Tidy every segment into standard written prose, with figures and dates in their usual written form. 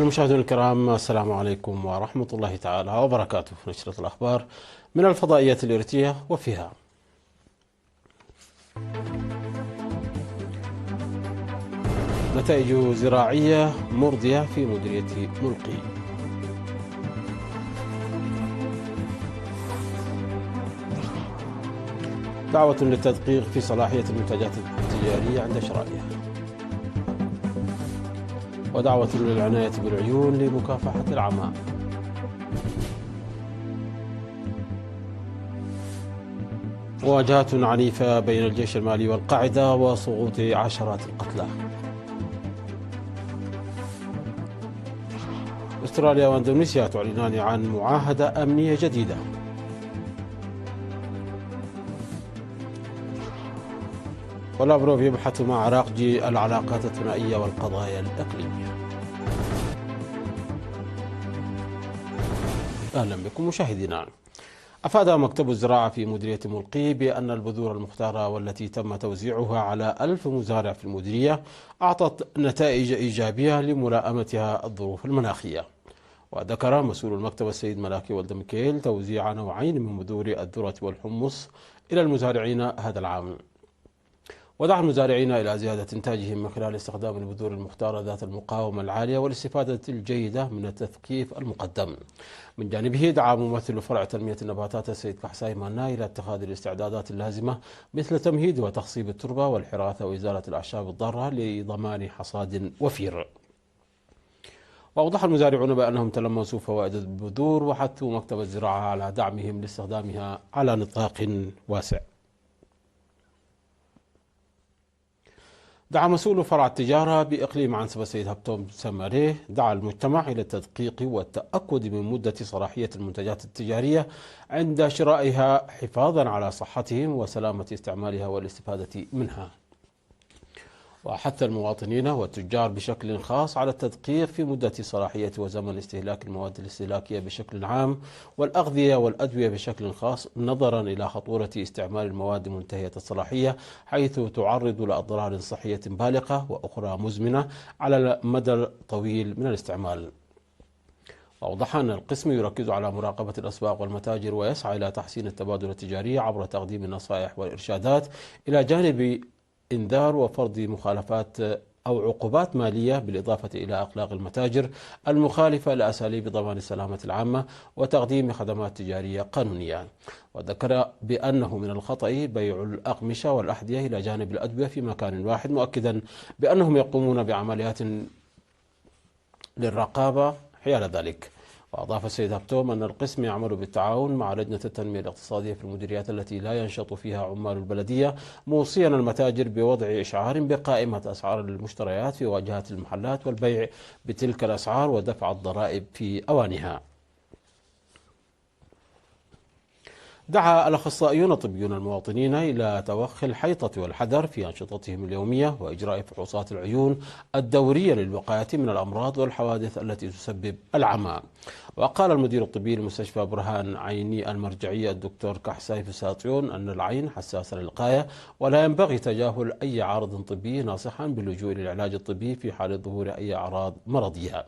المشاهدون الكرام، السلام عليكم ورحمة الله تعالى وبركاته. نشرة الأخبار من الفضائية الإريترية، وفيها نتائج زراعية مرضية في مديرية ملقي، دعوة للتدقيق في صلاحية المنتجات التجارية عند شرائها، ودعوة للعناية بالعيون لمكافحة العمى. مواجهات عنيفة بين الجيش المالي والقاعدة وسقوط عشرات القتلى. استراليا واندونيسيا تعلنان عن معاهدة أمنية جديدة. ولافروف يبحث مع راقجي العلاقات الثنائية والقضايا الإقليمية. أهلا بكم مشاهدينا. أفاد مكتب الزراعة في مديرية ملقي بأن البذور المختارة والتي تم توزيعها على 1000 مزارع في المديرية أعطت نتائج إيجابية لملائمتها الظروف المناخية. وذكر مسؤول المكتب السيد ملاكي ولد ميكيل توزيع نوعين من بذور الذرة والحمص إلى المزارعين هذا العام، ودعا المزارعين إلى زيادة إنتاجهم من خلال استخدام البذور المختارة ذات المقاومة العالية والاستفادة الجيدة من التثقيف المقدم. من جانبه دعا ممثل فرع تنمية النباتات السيد كحساي مانا إلى اتخاذ الاستعدادات اللازمة مثل تمهيد وتخصيب التربة والحراثة وإزالة الأعشاب الضارة لضمان حصاد وفير. وأوضح المزارعون بأنهم تلمسوا فوائد البذور وحثوا مكتب الزراعة على دعمهم لاستخدامها على نطاق واسع. دعا مسؤول فرع التجارة بإقليم عنسبة السيد هبتوم سماريه دعا المجتمع إلى التدقيق والتأكد من مدة صلاحية المنتجات التجارية عند شرائها حفاظا على صحتهم وسلامة استعمالها والاستفادة منها. وحث المواطنين والتجار بشكل خاص على التدقيق في مدة صلاحية وزمن استهلاك المواد الاستهلاكية بشكل عام والأغذية والأدوية بشكل خاص، نظرا إلى خطورة استعمال المواد منتهية الصلاحية حيث تعرض لأضرار صحية بالغة وأخرى مزمنة على المدى الطويل من الاستعمال. وأوضح أن القسم يركز على مراقبة الأسواق والمتاجر ويسعى إلى تحسين التبادل التجاري عبر تقديم النصائح والإرشادات إلى جانب إنذار وفرض مخالفات أو عقوبات مالية، بالإضافة إلى أخلاق المتاجر المخالفة لأساليب ضمان السلامة العامة وتقديم خدمات تجارية قانونية. وذكر بأنه من الخطأ بيع الأقمشة والأحذية إلى جانب الأدوية في مكان واحد، مؤكدا بأنهم يقومون بعمليات للرقابة حيال ذلك. وأضاف السيد هبتوم أن القسم يعمل بالتعاون مع لجنة التنمية الاقتصادية في المديريات التي لا ينشط فيها عمال البلدية، موصيا المتاجر بوضع إشعار بقائمة أسعار المشتريات في واجهات المحلات والبيع بتلك الأسعار ودفع الضرائب في أوانها. دعا الأخصائيون الطبيون المواطنين إلى توخي الحيطة والحذر في أنشطتهم اليومية وإجراء فحوصات العيون الدورية للوقاية من الأمراض والحوادث التي تسبب العمى. وقال المدير الطبي لمستشفى برهان عيني المرجعية الدكتور كحساي فساطيون أن العين حساسة للغاية ولا ينبغي تجاهل أي عارض طبي، ناصحا باللجوء للعلاج الطبي في حال ظهور أي أعراض مرضية.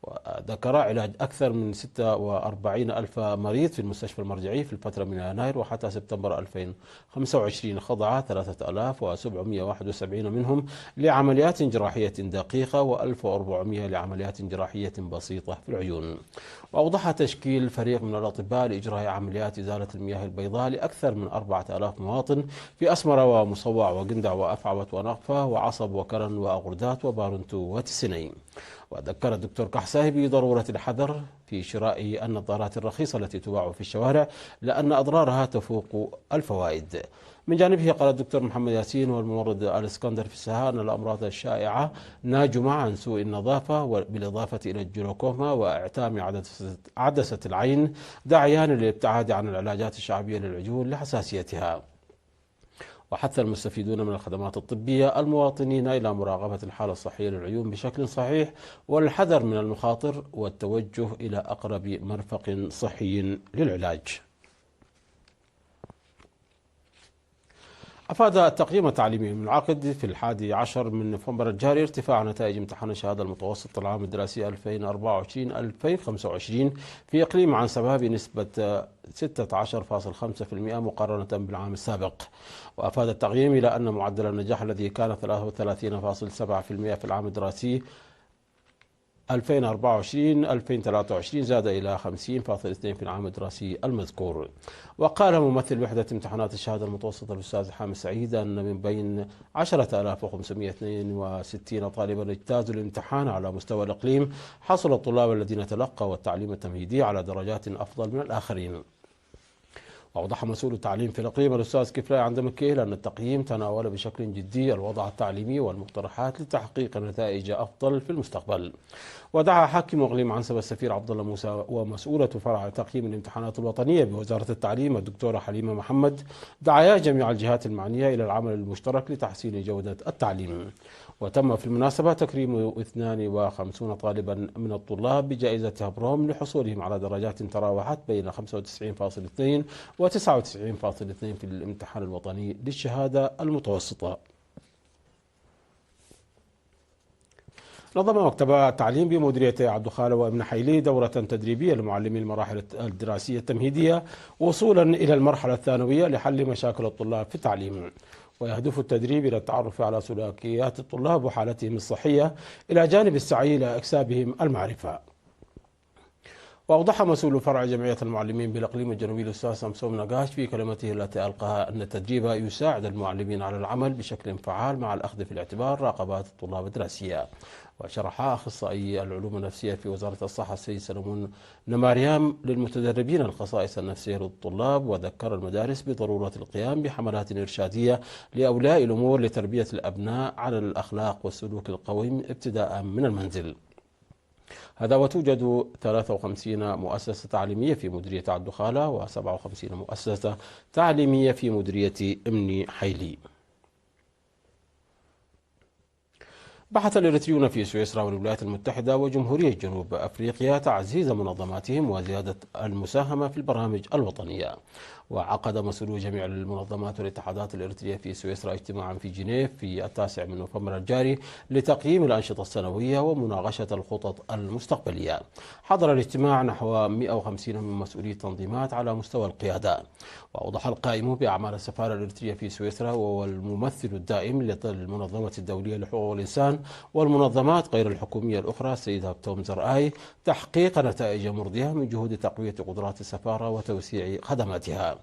وذكر علاج أكثر من 46 ألف مريض في المستشفى المرجعي في الفترة من يناير وحتى سبتمبر 2025 خضع 3771 منهم لعمليات جراحية دقيقة و1400 لعمليات جراحية بسيطة في العيون. وأوضح تشكيل فريق من الأطباء لإجراء عمليات إزالة المياه البيضاء لأكثر من 4000 مواطن في أسمرة ومصوع وقندع وأفعوة ونقفة وعصب وكرن وأغردات وبارنتو وتسنين. وذكر الدكتور كحساي بضرورة الحذر في شراء النظارات الرخيصة التي تباع في الشوارع لأن أضرارها تفوق الفوائد. من جانبه قال الدكتور محمد ياسين والممرض الاسكندر في السهاء أن الأمراض الشائعة ناجمة عن سوء النظافة بالإضافة إلى الجلوكوما وإعتام عدسة العين، داعيان للابتعاد عن العلاجات الشعبية للعجول لحساسيتها. وحث المستفيدون من الخدمات الطبية المواطنين إلى مراقبة الحالة الصحية للعيون بشكل صحيح والحذر من المخاطر والتوجه إلى أقرب مرفق صحي للعلاج. أفاد التقييم التعليمي المنعقد في 11 من نوفمبر الجاري ارتفاع نتائج امتحان الشهادة المتوسط العام الدراسي 2024-2025 في إقليم عنسبة بنسبة 16.5% مقارنة بالعام السابق. وأفاد التقييم إلى أن معدل النجاح الذي كان 33.7% في العام الدراسي 2024-2023 زاد إلى 50.2 في العام الدراسي المذكور. وقال ممثل وحدة امتحانات الشهادة المتوسطة الأستاذ حامد سعيد أن من بين 10,562 طالبا اجتازوا الامتحان على مستوى الإقليم، حصل الطلاب الذين تلقوا التعليم التمهيدي على درجات أفضل من الآخرين. وأوضح مسؤول التعليم في الإقليم الأستاذ كفلاي عند مكيل أن التقييم تناول بشكل جدي الوضع التعليمي والمقترحات لتحقيق نتائج أفضل في المستقبل. ودعا حاكم إقليم عنسبة السفير عبد الله موسى ومسؤولة فرع تقييم الامتحانات الوطنية بوزارة التعليم الدكتورة حليمة محمد دعايا جميع الجهات المعنية إلى العمل المشترك لتحسين جودة التعليم. وتم في المناسبة تكريم 52 طالبا من الطلاب بجائزة هبروم لحصولهم على درجات تراوحت بين 95.2 و 99.2 في الامتحان الوطني للشهادة المتوسطة. نظم مكتب التعليم بمديرية عبد خالة وابن حيلي دورة تدريبية لمعلمي المراحل الدراسية التمهيدية وصولا إلى المرحلة الثانوية لحل مشاكل الطلاب في التعليم. ويهدف التدريب إلى التعرف على سلوكيات الطلاب وحالتهم الصحية إلى جانب السعي إلى إكسابهم المعرفة. وأوضح مسؤول فرع جمعية المعلمين بالإقليم الجنوبي الأستاذ سمسوم نقاش في كلمته التي ألقاها أن التدريب يساعد المعلمين على العمل بشكل فعال مع الأخذ في الاعتبار راغبات الطلاب الدراسية. وشرح أخصائي العلوم النفسية في وزارة الصحة السيد سلمون نماريام للمتدربين الخصائص النفسية للطلاب، وذكر المدارس بضرورة القيام بحملات إرشادية لأولياء الأمور لتربية الأبناء على الأخلاق والسلوك القويم ابتداء من المنزل. هذا وتوجد 53 مؤسسة تعليمية في مديرية عبد خالة و57 مؤسسة تعليمية في مديرية ابن حيلي. بحث الإريتريون في سويسرا والولايات المتحدة وجمهورية جنوب أفريقيا تعزيز منظماتهم وزيادة المساهمة في البرامج الوطنية. وعقد مسؤولو جميع المنظمات والاتحادات الإريترية في سويسرا اجتماعا في جنيف في 9 من نوفمبر الجاري لتقييم الأنشطة السنوية ومناقشة الخطط المستقبلية. حضر الاجتماع نحو 150 من مسؤولي التنظيمات على مستوى القيادة. وأوضح القائم بأعمال السفارة الإريترية في سويسرا والممثل الدائم للمنظمة الدولية لحقوق الإنسان والمنظمات غير الحكومية الأخرى السيد هابتوم زرآي تحقيق نتائج مرضية من جهود تقوية قدرات السفارة وتوسيع خدماتها.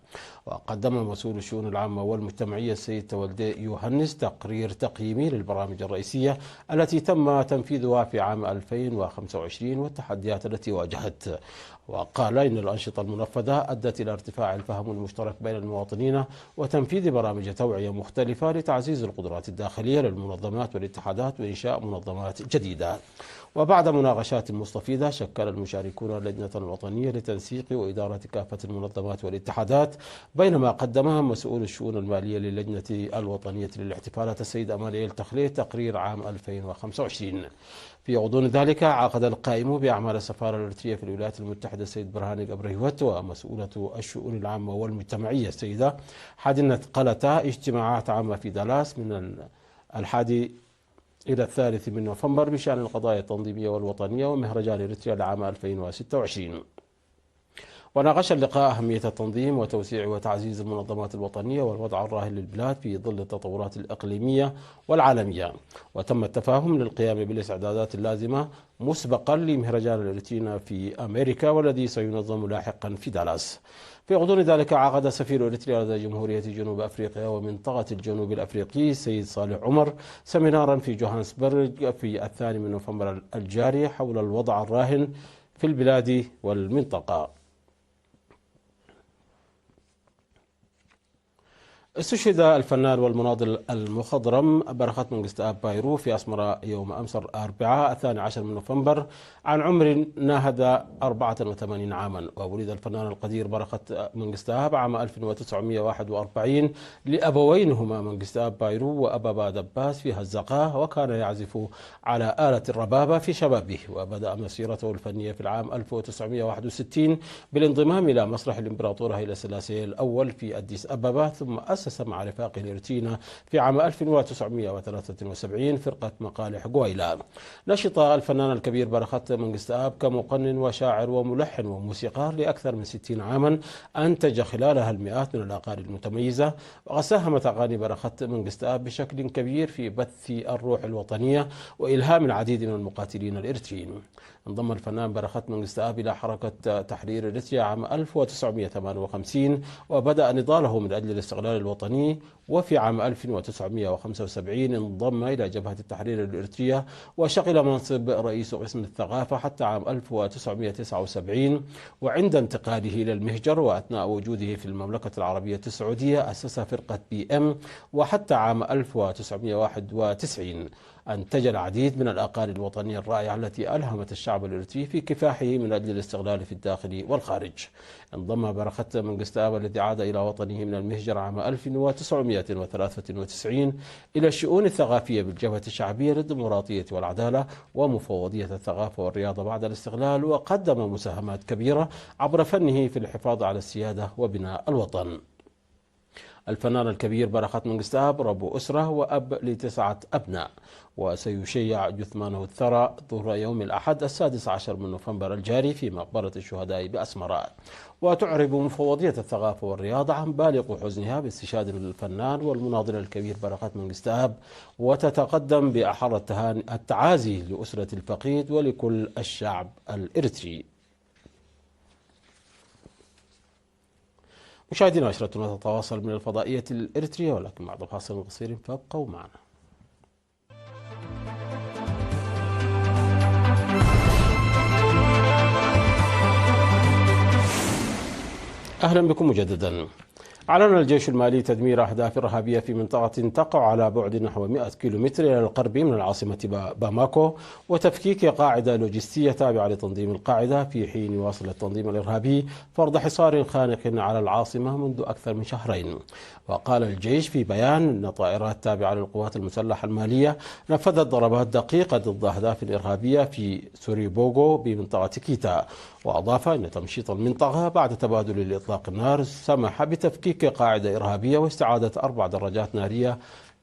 وقدم مسؤول الشؤون العامة والمجتمعية السيد تولدي يوهنس تقرير تقييمي للبرامج الرئيسية التي تم تنفيذها في عام 2025 والتحديات التي واجهت. وقال إن الأنشطة المنفذة أدت إلى ارتفاع الفهم المشترك بين المواطنين وتنفيذ برامج توعية مختلفة لتعزيز القدرات الداخلية للمنظمات والاتحادات وإنشاء منظمات جديدة. وبعد مناقشات مستفيضة شكل المشاركون لجنة وطنية لتنسيق وإدارة كافة المنظمات والاتحادات، بينما قدمها مسؤول الشؤون المالية للجنة الوطنية للاحتفالات السيد أماليل تخليه تقرير عام 2025. في غضون ذلك عقد القائم بأعمال السفارة الإريترية في الولايات المتحدة السيد برهاني قبريوت ومسؤولة الشؤون العامة والمجتمعية السيدة حادنة قلتا اجتماعات عامة في دالاس من 1 إلى 3 من نوفمبر بشأن القضايا التنظيمية والوطنية ومهرجان إريتريا لعام 2026. وناقش اللقاء أهمية التنظيم وتوسيع وتعزيز المنظمات الوطنية والوضع الراهن للبلاد في ظل التطورات الإقليمية والعالمية. وتم التفاهم للقيام بالاستعدادات اللازمة مسبقا لمهرجان الإريتريا في أمريكا والذي سينظم لاحقا في دالاس. في غضون ذلك عقد سفير إريتريا لدى جمهورية جنوب أفريقيا ومنطقة الجنوب الأفريقي السيد صالح عمر سمينارا في جوهانسبرغ في 2 من نوفمبر الجاري حول الوضع الراهن في البلاد والمنطقة. استشهد الفنان والمناضل المخضرم برخت منقست آب بايرو في أسمرة يوم أمس الأربعاء 12 من نوفمبر عن عمر ناهز 84 عاما. وولد الفنان القدير برخت منقست آب عام 1941 لأبوين هما منقست آب بايرو وأبابا دباس في هزقاه، وكان يعزف على آلة الربابة في شبابه. وبدأ مسيرته الفنية في العام 1961 بالانضمام إلى مسرح الإمبراطور هيلي سلاسي الأول في أديس أبابا، ثم أسس أسس مع رفاقه الإريتريين في عام 1973 فرقة مقالح غويلا. نشط الفنان الكبير برخت منجستاب كمقنن وشاعر وملحن وموسيقار لأكثر من 60 عاما، أنتج خلالها المئات من الأغاني المتميزة. وقد ساهمت أغاني برخت منجستاب بشكل كبير في بث الروح الوطنية وإلهام العديد من المقاتلين الإريتريين. انضم الفنان برخت منجستاب إلى حركة تحرير إريتريا عام 1958 وبدأ نضاله من أجل الاستقلال الوطني، وفي عام 1975 انضم إلى جبهة التحرير الإريترية وشغل منصب رئيس قسم الثقافة حتى عام 1979. وعند انتقاله إلى المهجر وأثناء وجوده في المملكة العربية السعودية أسس فرقة BM، وحتى عام 1991 أنتج العديد من الأغاني الوطنية الرائعة التي ألهمت الشعب الإريتري في كفاحه من أجل الاستقلال في الداخل والخارج. انضم برخت منجستاب الذي عاد إلى وطنه من المهجر عام 1993 إلى الشؤون الثقافية بالجبهة الشعبية للديمقراطية والعدالة ومفوضية الثقافة والرياضة بعد الاستقلال، وقدم مساهمات كبيرة عبر فنه في الحفاظ على السيادة وبناء الوطن. الفنان الكبير برخت منجستاب رب أسرة وأب ل9 أبناء، وسيشيع جثمانه الثرى ظهر يوم الأحد 16 من نوفمبر الجاري في مقبرة الشهداء بأسمراء. وتعرب مفوضية الثقافة والرياضة عن بالغ حزنها باستشهاد الفنان والمناضل الكبير برخت منجستاب، وتتقدم بأحر التعازي لأسرة الفقيد ولكل الشعب الإريتري. مشاهدينا، نشرتنا تتواصل من الفضائية الإريترية، ولكن بعد فاصل قصير فابقوا معنا. أهلا بكم مجددا. أعلن الجيش المالي تدمير أهداف إرهابية في منطقة تقع على بعد نحو 100 كيلومتر إلى الغرب من العاصمة باماكو، وتفكيك قاعدة لوجستية تابعة لتنظيم القاعدة، في حين يواصل التنظيم الإرهابي فرض حصار خانق على العاصمة منذ أكثر من شهرين. وقال الجيش في بيان أن طائرات تابعة للقوات المسلحة المالية نفذت ضربات دقيقة ضد أهداف إرهابية في سوريبوغو بمنطقة كيتا. وأضاف أن تمشيط المنطقة بعد تبادل إطلاق النار سمح بتفكيك قاعدة إرهابية واستعادة 4 دراجات نارية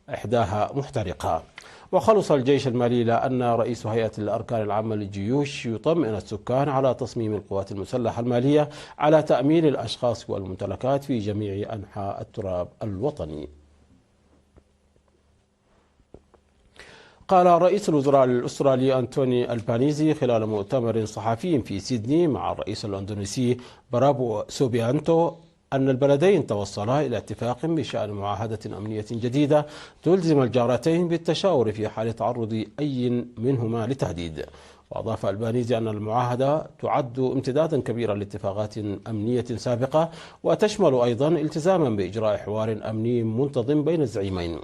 إحداها محترقة. وخلص الجيش المالي إلى أن رئيس هيئة الأركان العامة للجيوش يطمئن السكان على تصميم القوات المسلحة المالية على تأمين الأشخاص والممتلكات في جميع أنحاء التراب الوطني. قال رئيس الوزراء الأسترالي أنتوني ألبانيزي خلال مؤتمر صحفي في سيدني مع الرئيس الأندونيسي برابو سوبيانتو أن البلدين توصلا إلى اتفاق بشأن معاهدة أمنية جديدة تلزم الجارتين بالتشاور في حال تعرض أي منهما لتهديد. وأضاف البانيزي أن المعاهدة تعد امتدادا كبيرا لاتفاقات أمنية سابقة، وتشمل أيضا التزاما بإجراء حوار أمني منتظم بين الزعيمين.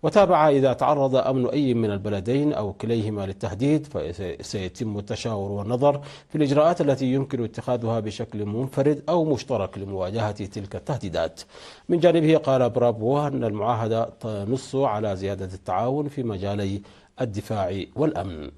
وتابع إذا تعرض أمن أي من البلدين أو كليهما للتهديد فسيتم التشاور والنظر في الإجراءات التي يمكن اتخاذها بشكل منفرد أو مشترك لمواجهة تلك التهديدات. من جانبه قال برابو أن المعاهدة تنص على زيادة التعاون في مجالي الدفاع والأمن.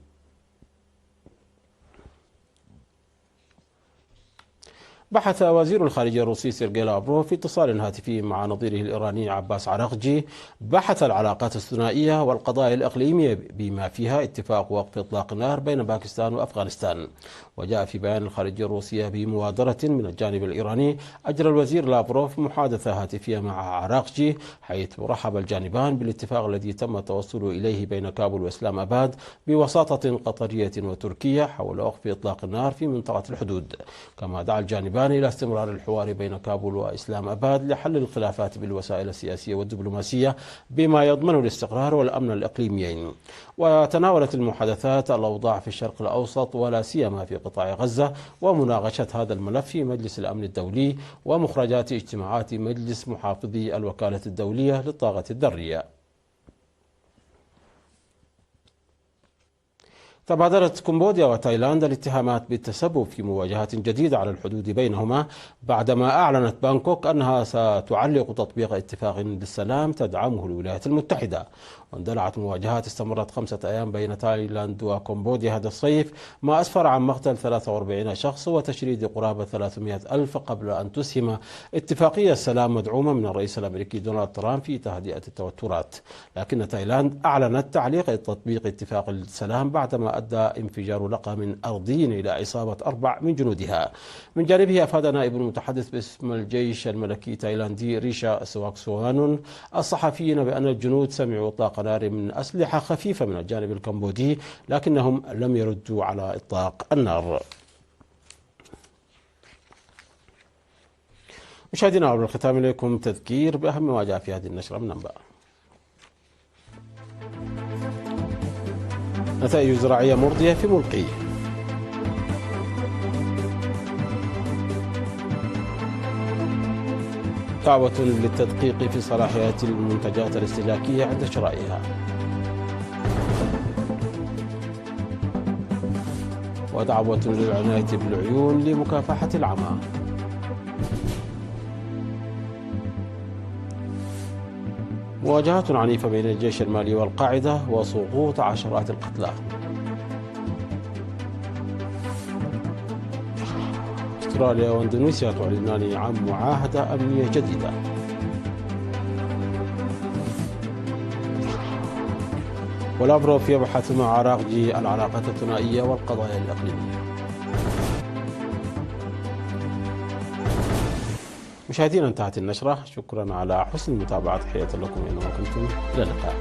بحث وزير الخارجية الروسي سيرجي لافروف في اتصال هاتفي مع نظيره الإيراني عباس عراقجي بحث العلاقات الثنائية والقضايا الإقليمية بما فيها اتفاق وقف إطلاق النار بين باكستان وأفغانستان. وجاء في بيان الخارجية الروسية بمبادرة من الجانب الإيراني أجرى الوزير لافروف محادثة هاتفية مع عراقجي، حيث رحب الجانبان بالاتفاق الذي تم التوصل إليه بين كابول وإسلام أباد بوساطة قطرية وتركية حول وقف إطلاق النار في منطقة الحدود. كما دعا الجانبان إلى استمرار الحوار بين كابول وإسلام أباد لحل الخلافات بالوسائل السياسية والدبلوماسية بما يضمن الاستقرار والأمن الإقليميين. وتناولت المحادثات الأوضاع في الشرق الأوسط ولا سيما في قطاع غزة، ومناقشة هذا الملف في مجلس الأمن الدولي ومخرجات اجتماعات مجلس محافظي الوكالة الدولية للطاقة الذرية. تبادرت كمبوديا وتايلاند الاتهامات بالتسبب في مواجهات جديدة على الحدود بينهما بعدما أعلنت بانكوك أنها ستعلق تطبيق اتفاق للسلام تدعمه الولايات المتحدة. واندلعت مواجهات استمرت 5 أيام بين تايلاند وكمبوديا هذا الصيف، ما أسفر عن مقتل 43 شخص وتشريد قرابة 300 ألف، قبل أن تسهم اتفاقية السلام مدعومة من الرئيس الأمريكي دونالد ترامب في تهدئة التوترات. لكن تايلاند أعلنت تعليق تطبيق اتفاق السلام بعدما أدى انفجار لقم أرضي إلى إصابة 4 من جنودها. من جانبه أفاد نائب المتحدث باسم الجيش الملكي التايلاندي ريشا سواكسوانون الصحفيين بأن الجنود سمعوا إطلاق نار من أسلحة خفيفة من الجانب الكمبودي، لكنهم لم يردوا على إطلاق النار. مشاهدينا، قبل الختام إليكم تذكير بأهم ما جاء في هذه النشرة من أنباء. نتائج زراعية مرضية في ملقي. دعوة للتدقيق في صلاحيات المنتجات الاستهلاكية عند شرائها. ودعوة للعناية بالعيون لمكافحة العمى. مواجهات عنيفة بين الجيش المالي والقاعدة وسقوط عشرات القتلى. استراليا واندونيسيا تعلنان عن معاهدة أمنية جديدة. ولافروف يبحث مع راغجي العلاقات الثنائية والقضايا الإقليمية. مشاهدينا، انتهت النشرة. شكرا على حسن المتابعة. تحية لكم أينما كنتم. إلى اللقاء.